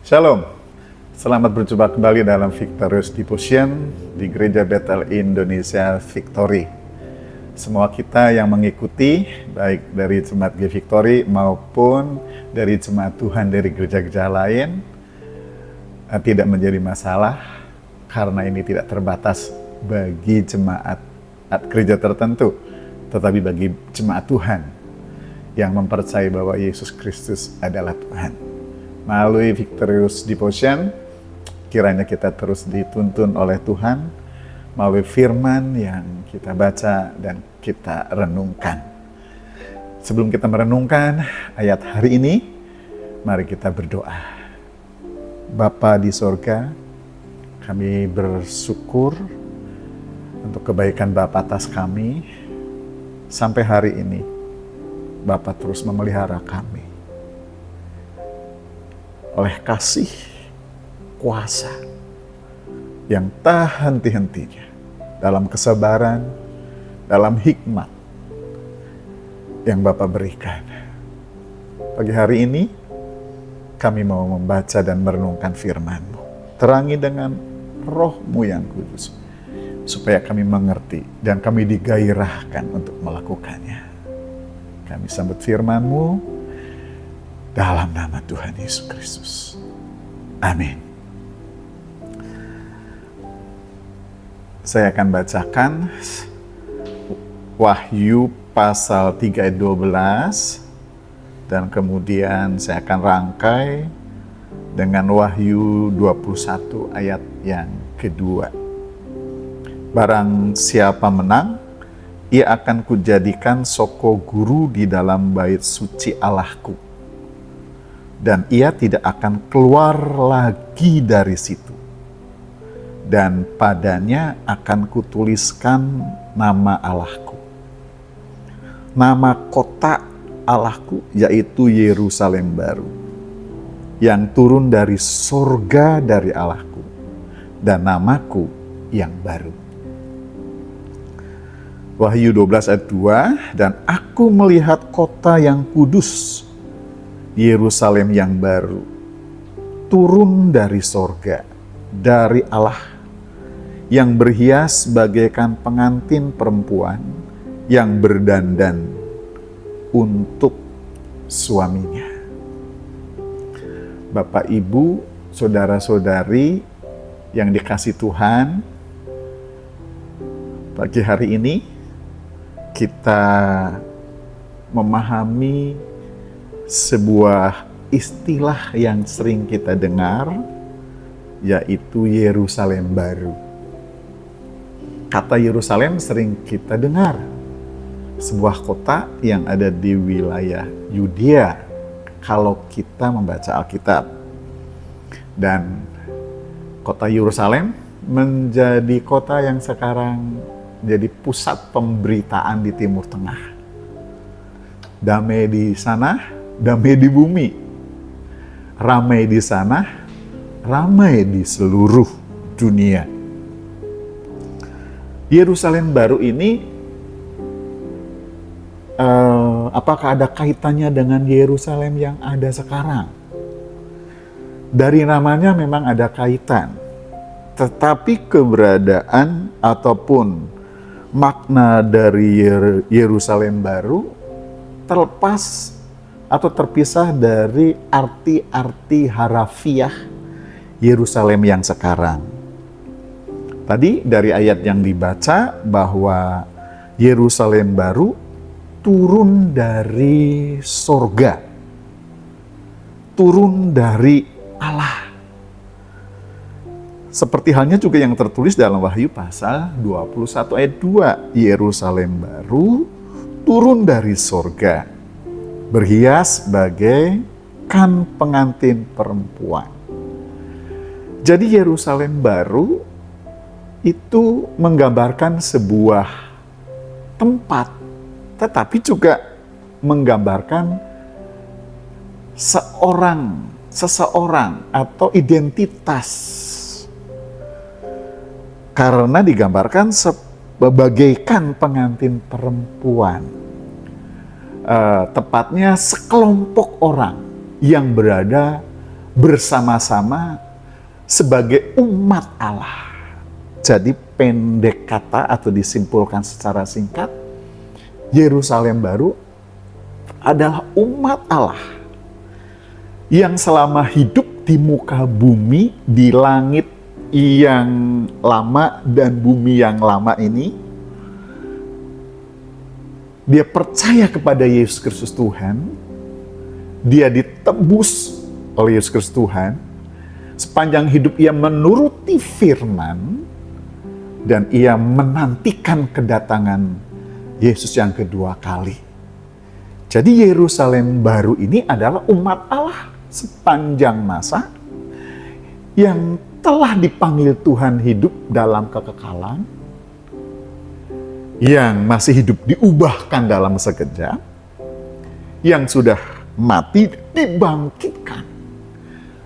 Shalom, selamat berjumpa kembali dalam Victorious Devotion di Gereja Bethel Indonesia Victory. Semua kita yang mengikuti, baik dari Jemaat G Victory maupun dari Jemaat Tuhan dari gereja-gereja lain, tidak menjadi masalah karena ini tidak terbatas bagi jemaat gereja tertentu, tetapi bagi jemaat Tuhan yang mempercayai bahwa Yesus Kristus adalah Tuhan. Melalui Victorious Devotion, kiranya kita terus dituntun oleh Tuhan melalui firman yang kita baca dan kita renungkan. Sebelum kita merenungkan ayat hari ini, mari kita berdoa. Bapa di sorga, kami bersyukur untuk kebaikan Bapa atas kami. Sampai hari ini, Bapa terus memelihara kami. Oleh kasih, kuasa yang tak henti-hentinya, dalam kesabaran, dalam hikmat yang Bapa berikan. Pagi hari ini, kami mau membaca dan merenungkan firman-Mu. Terangi dengan Roh-Mu yang kudus, supaya kami mengerti dan kami digairahkan untuk melakukannya. Kami sambut firman-Mu, dalam nama Tuhan Yesus Kristus. Amin. Saya akan bacakan Wahyu pasal 3 ayat 12 dan kemudian saya akan rangkai dengan Wahyu 21 ayat yang kedua. Barang siapa menang, ia akan kujadikan soko guru di dalam bait suci Allahku. Dan ia tidak akan keluar lagi dari situ. Dan padanya akan kutuliskan nama Allahku. Nama kota Allahku yaitu Yerusalem baru, yang turun dari sorga dari Allahku, dan namaku yang baru. Wahyu 12 ayat 2, dan aku melihat kota yang kudus, Yerusalem yang baru, turun dari sorga, dari Allah, yang berhias bagaikan pengantin perempuan yang berdandan untuk suaminya. Bapak, Ibu, saudara-saudari yang dikasihi Tuhan, pagi hari ini kita memahami sebuah istilah yang sering kita dengar, yaitu Yerusalem baru. Kata Yerusalem sering kita dengar, sebuah kota yang ada di wilayah Yudea kalau kita membaca Alkitab. Dan kota Yerusalem menjadi kota yang sekarang jadi pusat pemberitaan di Timur Tengah. Damai di sana, damai di bumi, ramai di sana, ramai di seluruh dunia. Yerusalem baru ini, apakah ada kaitannya dengan Yerusalem yang ada sekarang? Dari namanya memang ada kaitan, tetapi keberadaan ataupun makna dari Yerusalem baru terlepas atau terpisah dari arti-arti harafiah Yerusalem yang sekarang. Tadi dari ayat yang dibaca bahwa Yerusalem baru turun dari sorga, turun dari Allah. Seperti halnya juga yang tertulis dalam Wahyu pasal 21 ayat 2, Yerusalem baru turun dari sorga, berhias bagaikan pengantin perempuan. Jadi Yerusalem baru itu menggambarkan sebuah tempat, tetapi juga menggambarkan seseorang atau identitas. Karena digambarkan bagaikan pengantin perempuan. Tepatnya sekelompok orang yang berada bersama-sama sebagai umat Allah. Jadi pendek kata atau disimpulkan secara singkat, Yerusalem baru adalah umat Allah yang selama hidup di muka bumi, di langit yang lama dan bumi yang lama ini, dia percaya kepada Yesus Kristus Tuhan, dia ditebus oleh Yesus Kristus Tuhan, sepanjang hidup ia menuruti firman, dan ia menantikan kedatangan Yesus yang kedua kali. Jadi Yerusalem baru ini adalah umat Allah sepanjang masa yang telah dipanggil Tuhan hidup dalam kekekalan, yang masih hidup diubahkan dalam sekejap, yang sudah mati dibangkitkan,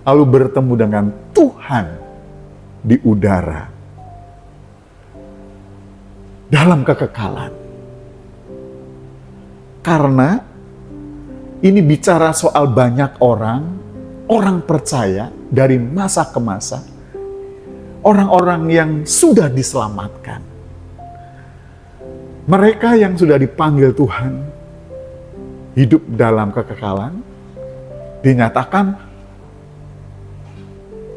lalu bertemu dengan Tuhan di udara dalam kekekalan. Karena ini bicara soal banyak orang percaya dari masa ke masa, orang-orang yang sudah diselamatkan. Mereka yang sudah dipanggil Tuhan hidup dalam kekekalan, dinyatakan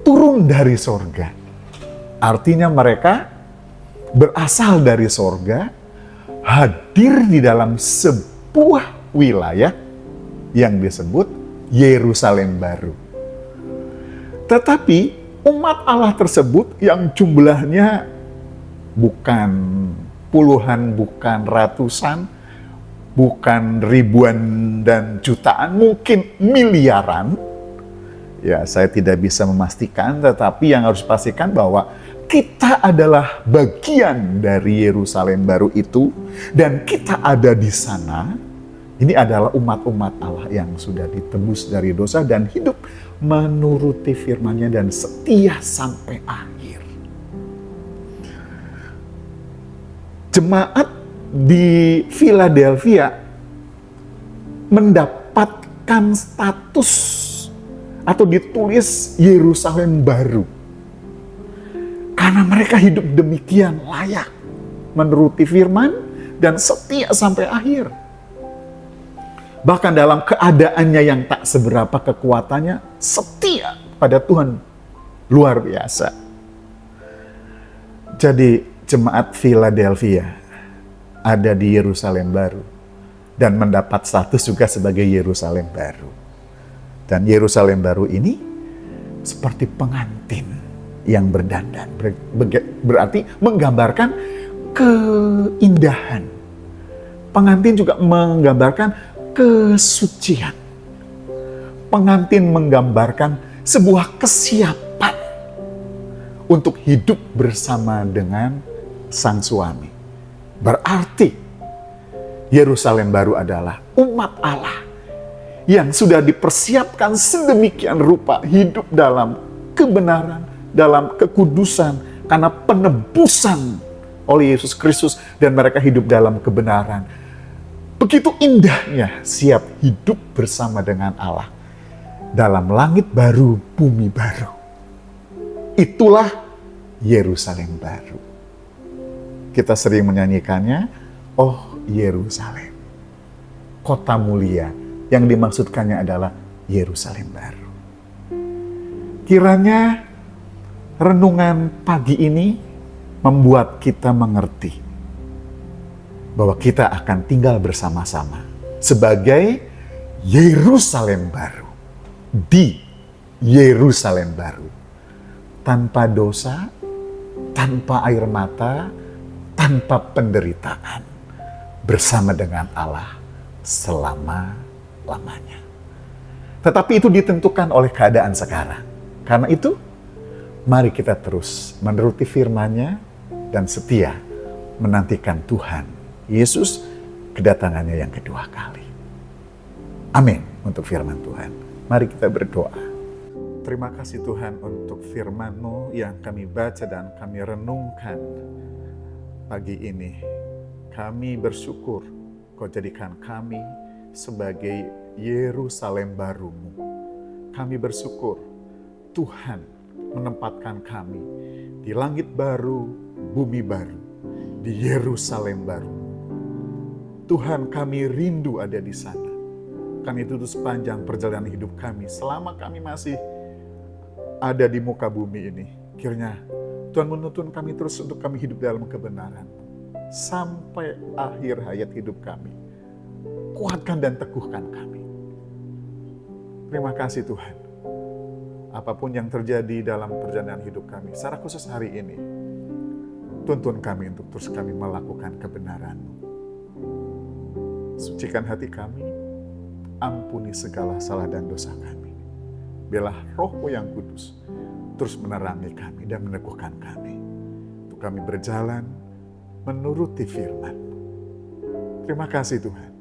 turun dari sorga. Artinya mereka berasal dari sorga, hadir di dalam sebuah wilayah yang disebut Yerusalem baru. Tetapi umat Allah tersebut yang jumlahnya bukan puluhan, bukan ratusan, bukan ribuan dan jutaan, mungkin miliaran. Ya, saya tidak bisa memastikan, tetapi yang harus pastikan bahwa kita adalah bagian dari Yerusalem baru itu, dan kita ada di sana. Ini adalah umat-umat Allah yang sudah ditebus dari dosa dan hidup menuruti firman-Nya dan setia sampai akhir. Jemaat di Philadelphia mendapatkan status atau ditulis Yerusalem baru karena mereka hidup demikian layak menuruti firman dan setia sampai akhir. Bahkan dalam keadaannya yang tak seberapa kekuatannya, setia pada Tuhan luar biasa. Jadi jemaat Philadelphia ada di Yerusalem baru dan mendapat status juga sebagai Yerusalem baru. Dan Yerusalem baru ini seperti pengantin yang berdandan, berarti menggambarkan keindahan. Pengantin juga menggambarkan kesucian. Pengantin menggambarkan sebuah kesiapan untuk hidup bersama dengan sang suami. Berarti Yerusalem baru adalah umat Allah yang sudah dipersiapkan sedemikian rupa hidup dalam kebenaran, dalam kekudusan, karena penebusan oleh Yesus Kristus, dan mereka hidup dalam kebenaran. Begitu indahnya siap hidup bersama dengan Allah dalam langit baru, bumi baru. Itulah Yerusalem baru. Kita sering menyanyikannya, oh Yerusalem, kota mulia. Yang dimaksudkannya adalah Yerusalem baru. Kiranya renungan pagi ini membuat kita mengerti bahwa kita akan tinggal bersama-sama sebagai Yerusalem baru, di Yerusalem baru, tanpa dosa, tanpa air mata, tanpa penderitaan, bersama dengan Allah selama-lamanya. Tetapi itu ditentukan oleh keadaan sekarang. Karena itu, mari kita terus menuruti firman-Nya dan setia menantikan Tuhan Yesus kedatangannya yang kedua kali. Amin untuk firman Tuhan. Mari kita berdoa. Terima kasih Tuhan untuk firman-Mu yang kami baca dan kami renungkan pagi ini. Kami bersyukur Kau jadikan kami sebagai Yerusalem baru-Mu. Kami bersyukur Tuhan menempatkan kami di langit baru, bumi baru, di Yerusalem baru. Tuhan, kami rindu ada di sana. Karena itu sepanjang perjalanan hidup kami, selama kami masih ada di muka bumi ini, kiranya Tuhan menuntun kami terus untuk kami hidup dalam kebenaran. Sampai akhir hayat hidup kami. Kuatkan dan teguhkan kami. Terima kasih Tuhan. Apapun yang terjadi dalam perjalanan hidup kami, secara khusus hari ini, tuntun kami untuk terus kami melakukan kebenaran-Mu. Sucikan hati kami, ampuni segala salah dan dosa kami. Biarlah Roh-Mu yang kudus terus menerangi kami dan meneguhkan kami. Untuk kami berjalan menuruti firman-Mu. Terima kasih Tuhan.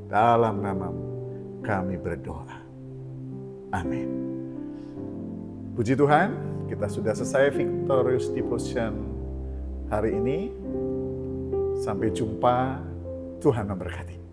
Dalam nama-Mu kami berdoa. Amin. Puji Tuhan, kita sudah selesai Victorious Devotion hari ini. Sampai jumpa, Tuhan memberkati.